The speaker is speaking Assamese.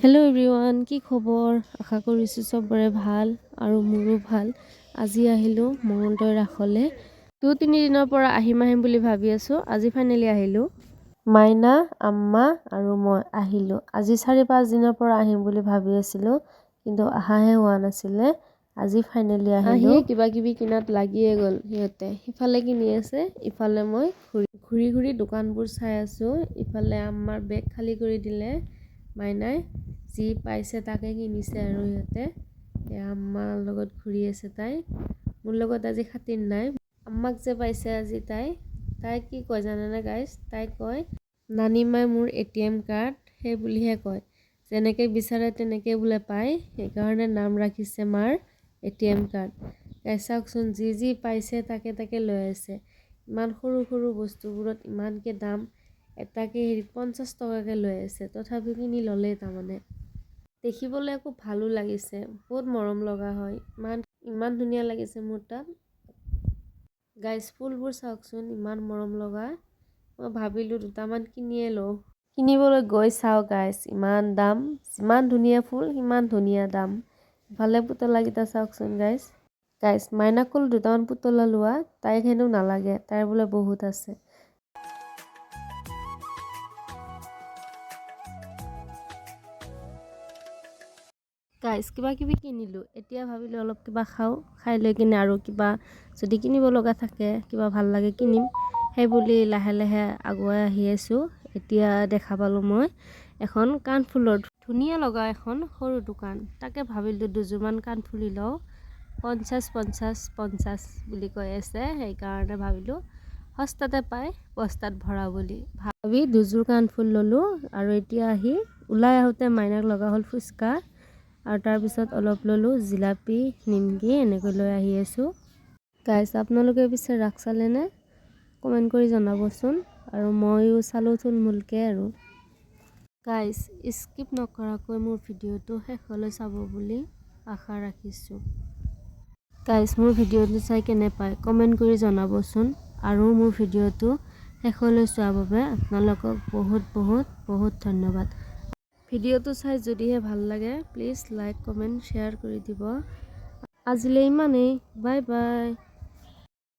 হেল্ল' এভৰিৱান, কি খবৰ? আশা কৰিছোঁ চবৰে ভাল আৰু মোৰো ভাল। আজি আহিলোঁ মঙলদৈ ৰাসলৈ। 2-3 দিনৰ পৰা আহিম বুলি ভাবি আছোঁ। আজি ফাইনেলি আহিলোঁ। মাইনা, আম্মা আৰু মই আহিলোঁ। আজি 4-5 দিনৰ পৰা আহিম বুলি ভাবি আছিলোঁ, কিন্তু অহাহে হোৱা নাছিলে। আজি ফাইনেলি আহিলোঁ। কিবা কিবি কিনাত লাগিয়ে গ'ল সিহঁতে। সিফালে কিনি আছে, ইফালে মই ঘূৰি ঘূৰি দোকানবোৰ চাই আছোঁ। ইফালে আম্মাৰ বেগ খালী কৰি দিলে মাইনাই। যি পাইছে তাকে কিনিছে আৰু সিহঁতে আম্মাৰ লগত ঘূৰি আছে। তাই মোৰ লগত আজি খাতিৰ নাই। আম্মাক যে পাইছে আজি তাই কি কয় জানেনে গাইজ? তাই কয় নানিমাই মোৰ ATM কাৰ্ড সেই বুলিহে কয়। যেনেকৈ বিচাৰে তেনেকৈ বোলে পায়, সেইকাৰণে নাম ৰাখিছে মাৰ ATM কাৰ্ড। গাইজ চাওকচোন, যি পাইছে তাকে লৈ আছে। ইমান সৰু সৰু বস্তুবোৰত ইমানকৈ দাম। এটাকে 50 টকাকৈ লৈ আছে, তথাপি কিনি ল'লেই। তাৰমানে দেখিবলৈ একো ভালো লাগিছে, বহুত মৰম লগা হয়। ইমান ধুনীয়া লাগিছে মোৰ তাত। গাইজ ফুলবোৰ চাওকচোন, ইমান মৰম লগা। মই ভাবিলোঁ দুটামান কিনিয়ে লওঁ। কিনিবলৈ গৈ চাওঁ গাইজ, ইমান দাম। যিমান ধুনীয়া ফুল সিমান ধুনীয়া দাম। ইফালে পুতলাকেইটা চাওকচোন গাইজ। মাইনাক ক'লো দুটামান পুতলা লোৱা, তাইক হেনো নালাগে, তাইৰ বোলে বহুত আছে। গাইজ কিবা কিবি কিনিলোঁ। এতিয়া ভাবিলোঁ অলপ কিবা খাওঁ, খাই লৈ কিনে আৰু কিবা যদি কিনিব লগা থাকে, কিবা ভাল লাগে কিনিম। সেই বুলি লাহে লাহে আগুৱাই আহি আছোঁ। এতিয়া দেখা পালোঁ মই এখন কাণফুলৰ ধুনীয়া লগা এখন সৰু দোকান। তাকে ভাবিলোঁ দুযোৰমান কাণফুলি লওঁ। 50 বুলি কৈ আছে, সেইকাৰণে ভাবিলোঁ সস্তাতে পায় বস্তাত ভৰা বুলি ভাবি দুযোৰ কাণফুল ল'লোঁ। আৰু এতিয়া আহি ওলাই আহোঁতে মাইনাক লগা হ'ল ফুচকা, আৰু তাৰপিছত অলপ ল'লোঁ জিলাপি, নিমকি, এনেকৈ লৈ আহি আছোঁ। গাইজ আপোনালোকে পিছে ৰাস চালেনে? কমেণ্ট কৰি জনাবচোন। আৰু ময়ো চালোঁ থুলমূলকৈ আৰু। গাইজ স্কিপ নকৰাকৈ মোৰ ভিডিঅ'টো শেষলৈ চাব বুলি আশা ৰাখিছোঁ। গাইজ মোৰ ভিডিঅ'টো চাই কেনে পায় কমেণ্ট কৰি জনাবচোন। আৰু মোৰ ভিডিঅ'টো শেষলৈ চোৱাৰ বাবে আপোনালোকক বহুত ধন্যবাদ। ভিডিঅ'টো চাই যদিহে ভাল লাগে প্লিজ লাইক, কমেণ্ট, শ্বেয়াৰ কৰি দিব। আজিলৈ ইমানেই। Bye bye.